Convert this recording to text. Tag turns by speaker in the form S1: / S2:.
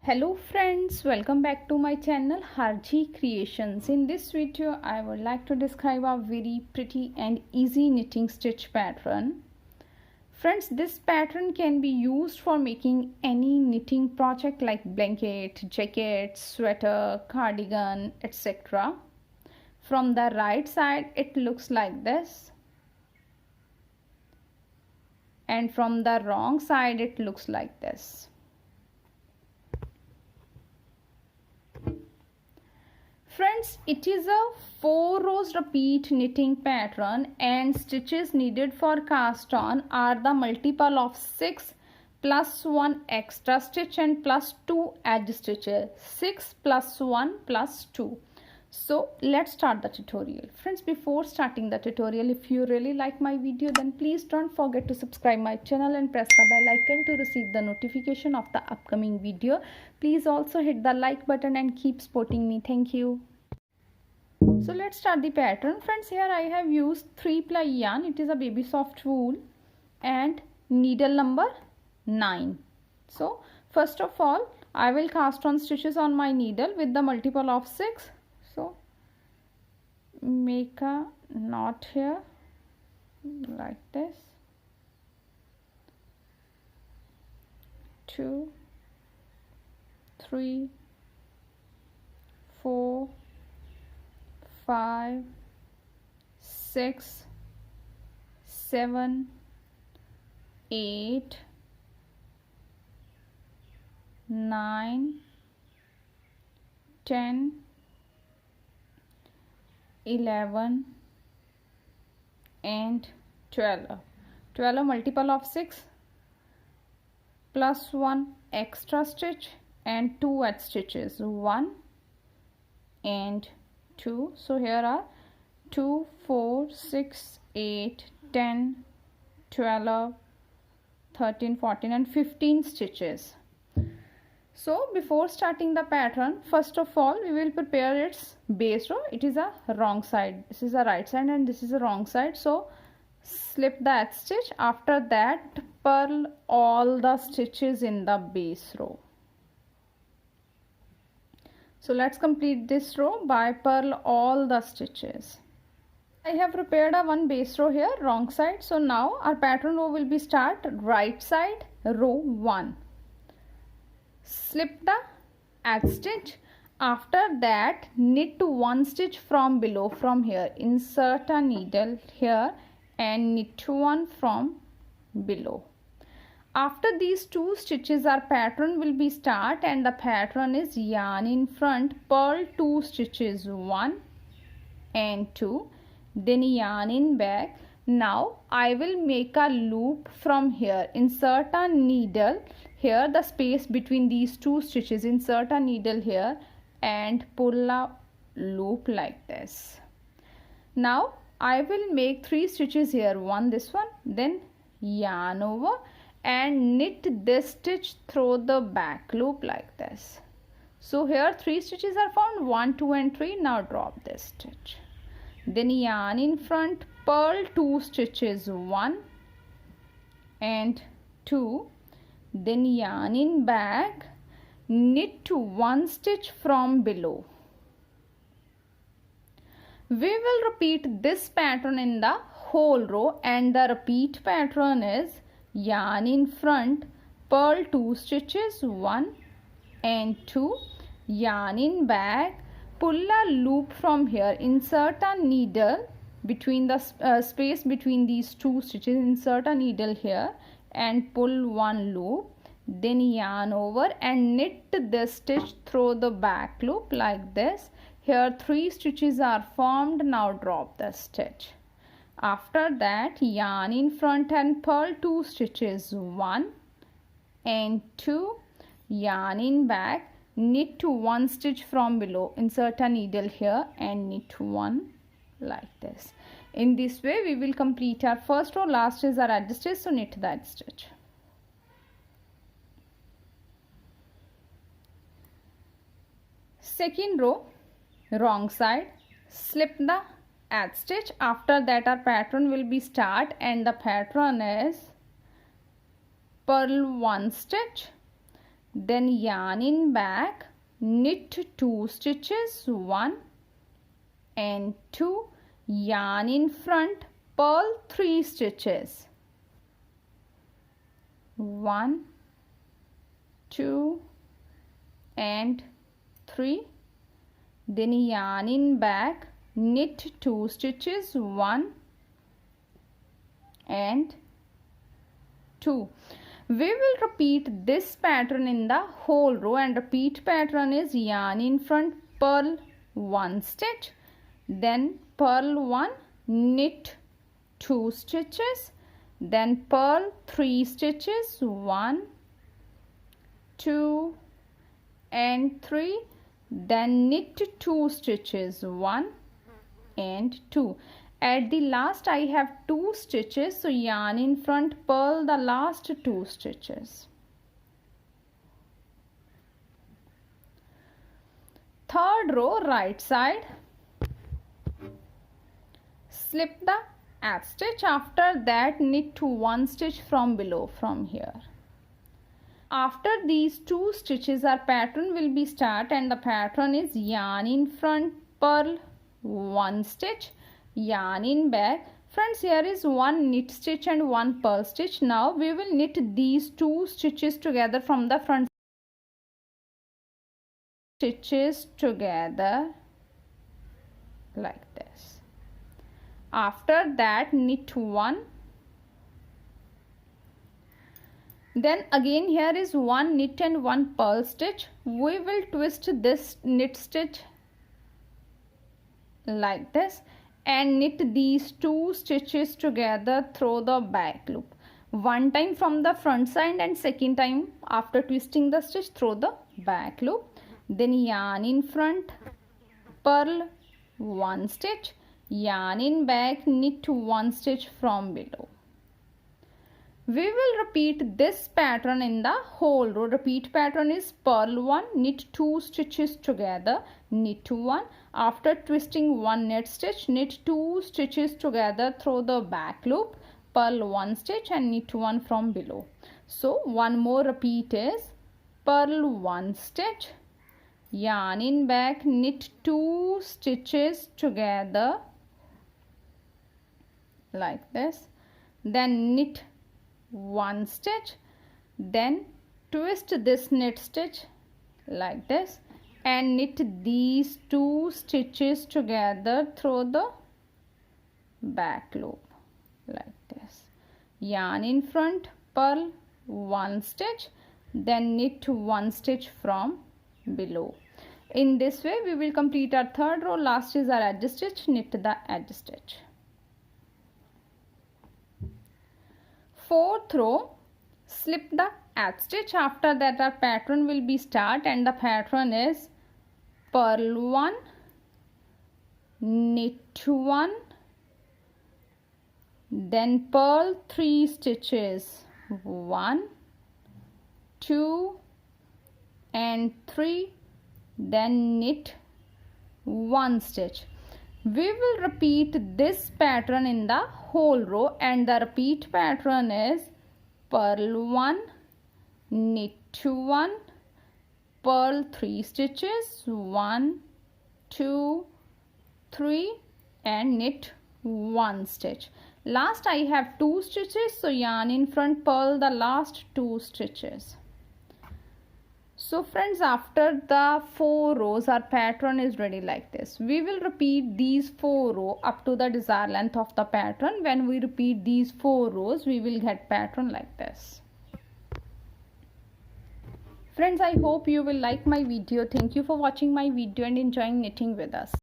S1: Hello friends, welcome back to my channel Harji Creations. In this video I would like to describe a very pretty and easy knitting stitch pattern. Friends, this pattern can be used for making any knitting project like blanket, jacket, sweater, cardigan, etc. From the right side it looks like this, and from the wrong side it looks like this. Friends, it is a 4 rows repeat knitting pattern and stitches needed for cast on are the multiple of 6 plus 1 extra stitch and plus 2 edge stitches. 6 plus 1 plus 2. So let's start the tutorial. Friends, before starting the tutorial, if you really like my video, then please don't forget to subscribe my channel and press the bell icon to receive the notification of the upcoming video. Please also hit the like button and keep supporting me. Thank you. So let's start the pattern. Friends, here I have used 3-ply yarn. It is a baby soft wool and needle number 9. So first of all, I will cast on stitches on my needle with the multiple of 6. So make a knot here like this. 2, 3, 4, 5, 6, 7, 8, 9, 10, 11 and 12. 12 multiple of 6 plus 1 extra stitch and 2 edge stitches, 1 and 2. So here are 2, 4, 6, 8, 10, 12, 13, 14 and 15 stitches. So before starting the pattern, first of all we will prepare its base row. It is a wrong side. This is the right side and this is the wrong side. So slip the edge stitch. After that purl all the stitches in the base row. So let's complete this row by purl all the stitches. I have prepared a one base row here, wrong side. So now our pattern row will be start right side, row 1. Slip the edge stitch. After that knit 1 stitch from below, from here. Insert a needle here and knit 1 from below. After these 2 stitches our pattern will be start, and the pattern is yarn in front, purl 2 stitches, 1 and 2, then yarn in back. Now I will make a loop from here. Insert a needle here, the space between these 2 stitches, insert a needle here and pull a loop like this. Now I will make 3 stitches here, one this one, then yarn over and knit this stitch through the back loop like this. So here 3 stitches are found, 1, 2 and 3. Now drop this stitch, then yarn in front, purl 2 stitches, 1 and 2, then yarn in back, knit 1 stitch from below. We will repeat this pattern in the whole row, and the repeat pattern is yarn in front, purl 2 stitches, 1 and 2, yarn in back, pull a loop from here, insert a needle between the space between these 2 stitches, insert a needle here and pull 1 loop, then yarn over and knit this stitch through the back loop like this. Here 3 stitches are formed. Now drop the stitch. After that yarn in front and purl 2 stitches, 1 and 2, yarn in back, knit 1 stitch from below, insert a needle here and knit 1 like this. In this way we will complete our first row. Last is our edge stitch, so knit that stitch. Second row, wrong side, slip the edge stitch. After that our pattern will be start, and the pattern is purl 1 stitch, then yarn in back, knit 2 stitches, 1 and 2, yarn in front, purl 3 stitches, 1, 2 and 3, then yarn in back, knit 2 stitches, 1 and 2. We will repeat this pattern in the whole row, and repeat pattern is yarn in front, purl 1 stitch, then purl 1, knit 2 stitches, then purl 3 stitches, 1, 2 and 3, then knit 2 stitches, 1 and 2. At the last I have 2 stitches, so yarn in front, purl the last 2 stitches. Third row, right side, slip the edge stitch, after that knit 1 stitch from below from here. After these 2 stitches our pattern will be start, and the pattern is yarn in front, purl 1 stitch, yarn in back. Friends, here is 1 knit stitch and 1 purl stitch. Now we will knit these 2 stitches together from the front, stitches together like this. After that knit 1, then again here is 1 knit and 1 purl stitch. We will twist this knit stitch like this and knit these 2 stitches together through the back loop. One time from the front side and second time after twisting the stitch through the back loop. Then yarn in front, purl 1 stitch, yarn in back, knit 1 stitch from below. We will repeat this pattern in the whole row. Repeat pattern is purl 1, knit 2 stitches together, knit 1. After twisting 1 knit stitch, knit 2 stitches together through the back loop, purl 1 stitch and knit 1 from below. So one more repeat is purl 1 stitch, yarn in back, knit 2 stitches together like this, then knit 1 stitch, then twist this knit stitch like this and knit these 2 stitches together through the back loop like this. Yarn in front, purl 1 stitch, then knit 1 stitch from below. In this way we will complete our third row. Last is our edge stitch. Knit the edge stitch. Fourth row, slip the edge stitch. After that our pattern will be start, and the pattern is purl 1, knit 1, then purl 3 stitches, 1, 2 and 3, then knit 1 stitch. We will repeat this pattern in the whole row, and the repeat pattern is purl 1, knit 1, purl 3 stitches, 1, 2, 3 and knit 1 stitch. Last I have 2 stitches, so yarn in front, purl the last 2 stitches. So friends, after the 4 rows our pattern is ready like this. We will repeat these 4 rows up to the desired length of the pattern. When we repeat these 4 rows we will get pattern like this. Friends, I hope you will like my video. Thank you for watching my video and enjoying knitting with us.